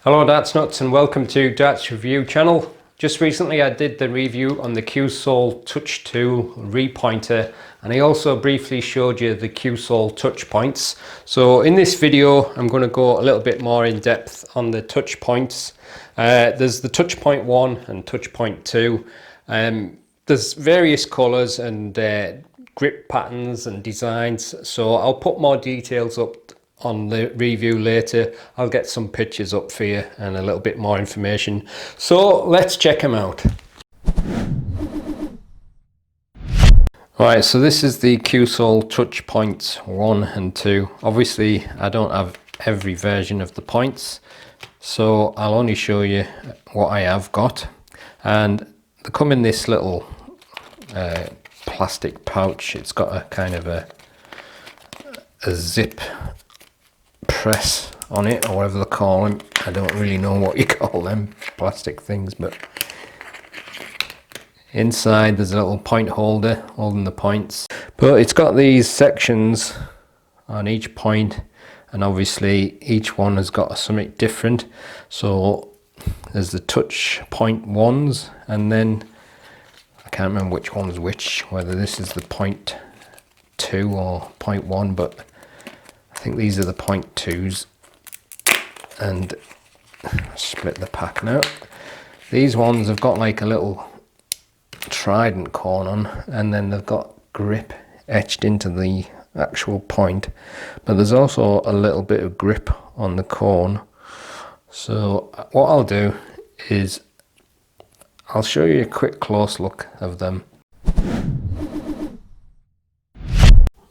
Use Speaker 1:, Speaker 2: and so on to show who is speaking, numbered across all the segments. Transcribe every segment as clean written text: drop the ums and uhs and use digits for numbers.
Speaker 1: Hello Darts Nutz and welcome to Darts Review channel. Just recently I did the review on the Cuesoul Touch Tool repointer, and I also briefly showed you the Cuesoul touch points. So in this video I'm going to go a little bit more in depth on the touch points. There's the touch point 1 and touch point 2. There's various colours and grip patterns and designs, so I'll put more details up on the review later. I'll get some pictures up for you and a little bit more information. So let's check them out. Right, so this is the Cuesoul touch points 1 and 2. Obviously I don't have every version of the points, so I'll only show you what I have got. And they come in this little plastic pouch. It's got a kind of a zip press on it, or whatever they call them. I don't really know what you call them plastic things, but inside there's a little point holder holding the points. But it's got these sections on each point, and obviously each one has got something different. So there's the touch point ones, and then I can't remember which one's which, whether this is the point 2 or point 1, but I think these are the point 2s. And split the pack now. These ones have got like a little trident corn on, and then they've got grip etched into the actual point, but there's also a little bit of grip on the corn. So what I'll do is I'll show you a quick close look of them.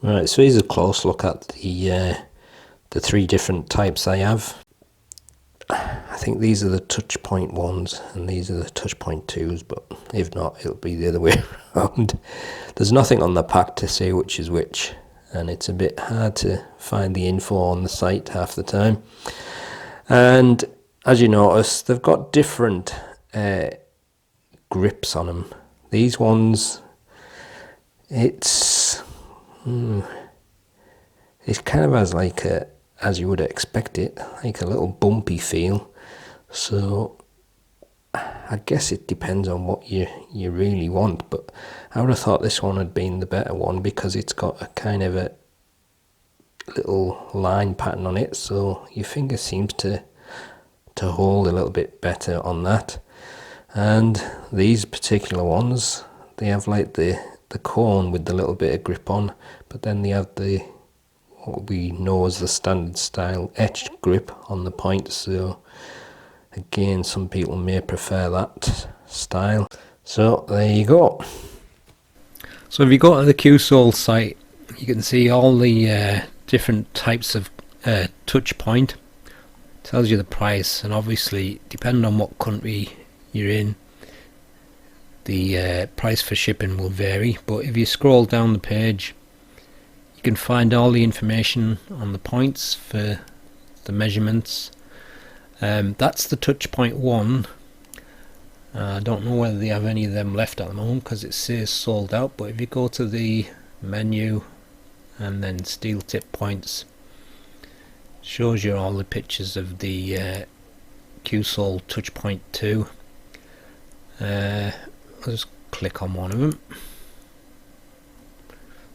Speaker 1: Right, so here's a close look at the 3 different types I have. I think these are the touch point 1s and these are the touch point 2s, but if not, it'll be the other way around. There's nothing on the pack to say which is which, and it's a bit hard to find the info on the site half the time. And as you notice, they've got different grips on them. These ones, it kind of has like a, as you would expect it, like a little bumpy feel. So I guess it depends on what you really want, but I would have thought this one had been the better one because it's got a kind of a little line pattern on it, so your finger seems to hold a little bit better on that. And these particular ones, they have like the cone with the little bit of grip on, but then they have the what we know as the standard style etched grip on the point. So again, some people may prefer that style. So there you go. So if you go to the Cuesoul site, you can see all the different types of touch point. It tells you the price, and obviously depending on what country you're in, the price for shipping will vary. But if you scroll down the page, you can find all the information on the points for the measurements. That's the touch point 1. I don't know whether they have any of them left at the moment because it says sold out, but if you go to the menu and then steel tip points, it shows you all the pictures of the Cuesoul touch point 2. I'll just click on one of them.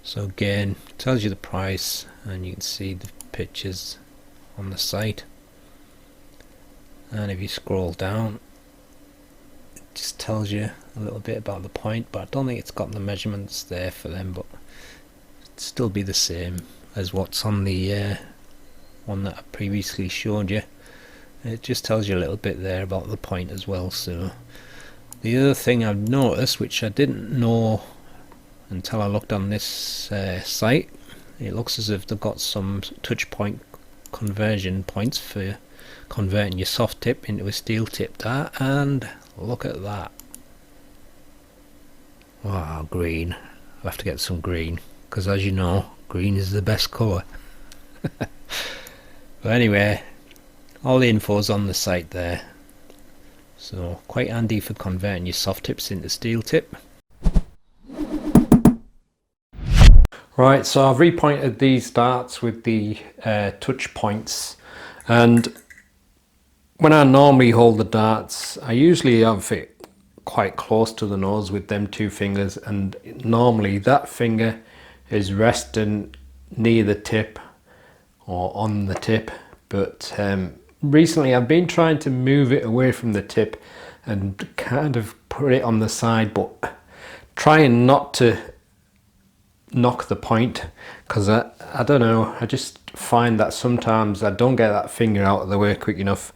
Speaker 1: So again, it tells you the price, and you can see the pictures on the site. And if you scroll down, it just tells you a little bit about the point, but I don't think it's got the measurements there for them, but it'd still be the same as what's on the one that I previously showed you. It just tells you a little bit there about the point as well. So the other thing I've noticed, which I didn't know until I looked on this site, it looks as if they've got some touch point conversion points for converting your soft tip into a steel tip dart. And look at that. Wow, green. I'll have to get some green, because as you know, green is the best colour. But anyway, all the info's on the site there, so quite handy for converting your soft tips into steel tip. Right, so I've repointed these darts with the touch points, and when I normally hold the darts, I usually have it quite close to the nose with them two fingers, and normally that finger is resting near the tip or on the tip, but recently I've been trying to move it away from the tip and kind of put it on the side, but trying not to knock the point, because I don't know, I just find that sometimes I don't get that finger out of the way quick enough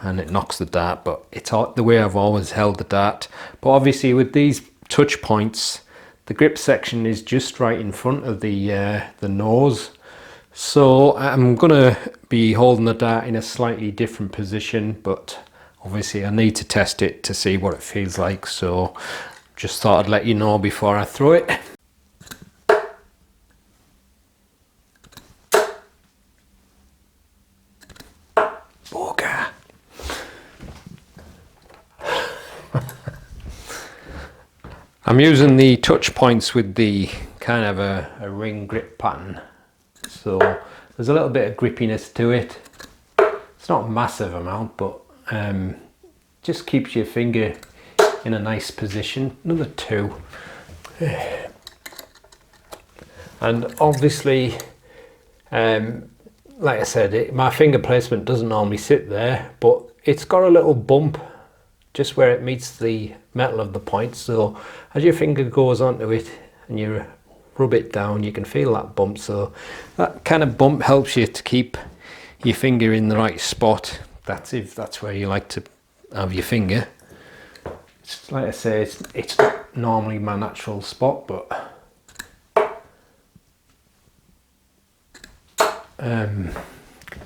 Speaker 1: and it knocks the dart. But it's the way I've always held the dart. But obviously with these touch points, the grip section is just right in front of the nose, so I'm gonna be holding the dart in a slightly different position, but obviously I need to test it to see what it feels like, so just thought I'd let you know before I throw it. I'm using the touch points with the kind of a ring grip pattern, so there's a little bit of grippiness to it. It's not a massive amount, but just keeps your finger in a nice position. Another two. And obviously, like I said, my finger placement doesn't normally sit there, but it's got a little bump just where it meets the metal of the point, so as your finger goes onto it and you rub it down, you can feel that bump. So that kind of bump helps you to keep your finger in the right spot. That's if that's where you like to have your finger. It's, like I say, it's not normally my natural spot, but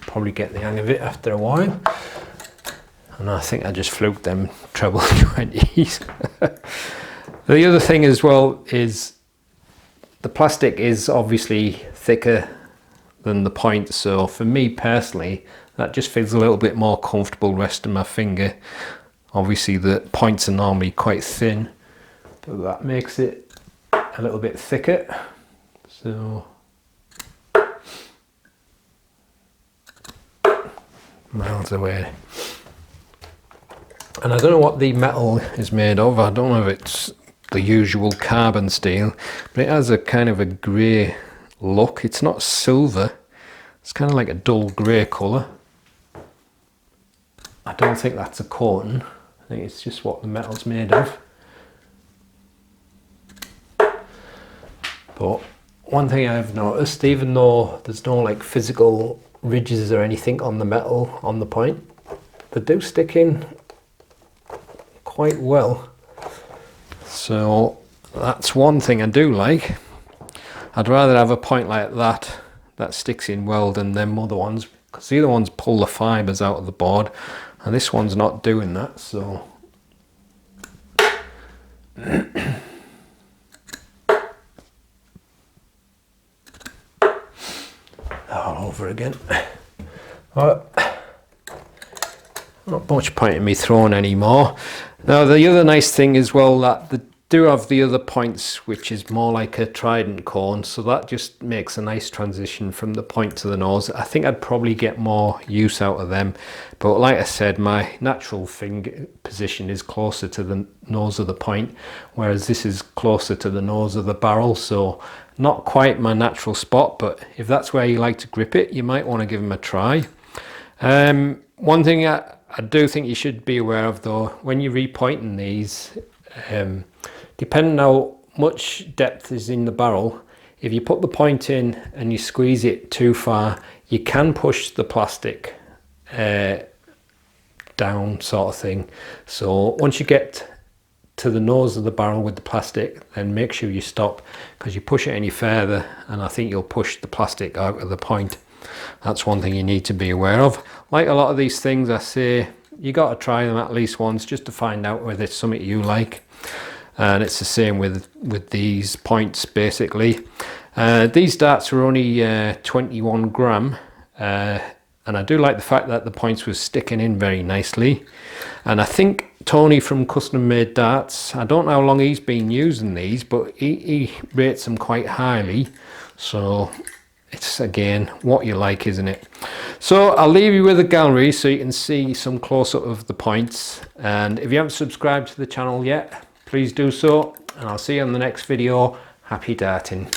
Speaker 1: probably get the hang of it after a while. And I think I just fluked them treble 20s. The other thing as well is the plastic is obviously thicker than the point, so for me personally that just feels a little bit more comfortable resting my finger. Obviously the points are normally quite thin, but that makes it a little bit thicker. So miles away. And I don't know what the metal is made of. I don't know if it's the usual carbon steel, but it has a kind of a grey look. It's not silver, it's kind of like a dull grey colour. I don't think that's a coating. I think it's just what the metal's made of. But one thing I've noticed, even though there's no like physical ridges or anything on the metal on the point, they do stick in quite well. So that's one thing I do like. I'd rather have a point like that sticks in well than them other ones, because the other ones pull the fibres out of the board and this one's not doing that. So all over again. Not much point in me throwing anymore. Now the other nice thing as well, that they do have the other points which is more like a trident cone, so that just makes a nice transition from the point to the nose. I think I'd probably get more use out of them, but like I said, my natural finger position is closer to the nose of the point, whereas this is closer to the nose of the barrel, so not quite my natural spot. But if that's where you like to grip it, you might want to give them a try. One thing I do think you should be aware of though, when you're repointing these, depending how much depth is in the barrel, if you put the point in and you squeeze it too far, you can push the plastic down, sort of thing. So once you get to the nose of the barrel with the plastic, then make sure you stop, because you push it any further and I think you'll push the plastic out of the point. That's one thing you need to be aware of. Like a lot of these things, I say you got to try them at least once just to find out whether it's something you like. And it's the same with these points basically. These darts were only 21 gram, and I do like the fact that the points were sticking in very nicely. And I think Tony from Custom Made Darts, I don't know how long he's been using these, but he rates them quite highly. So it's again what you like, isn't it? So I'll leave you with the gallery so you can see some close-up of the points, and if you haven't subscribed to the channel yet, please do so, and I'll see you on the next video. Happy darting.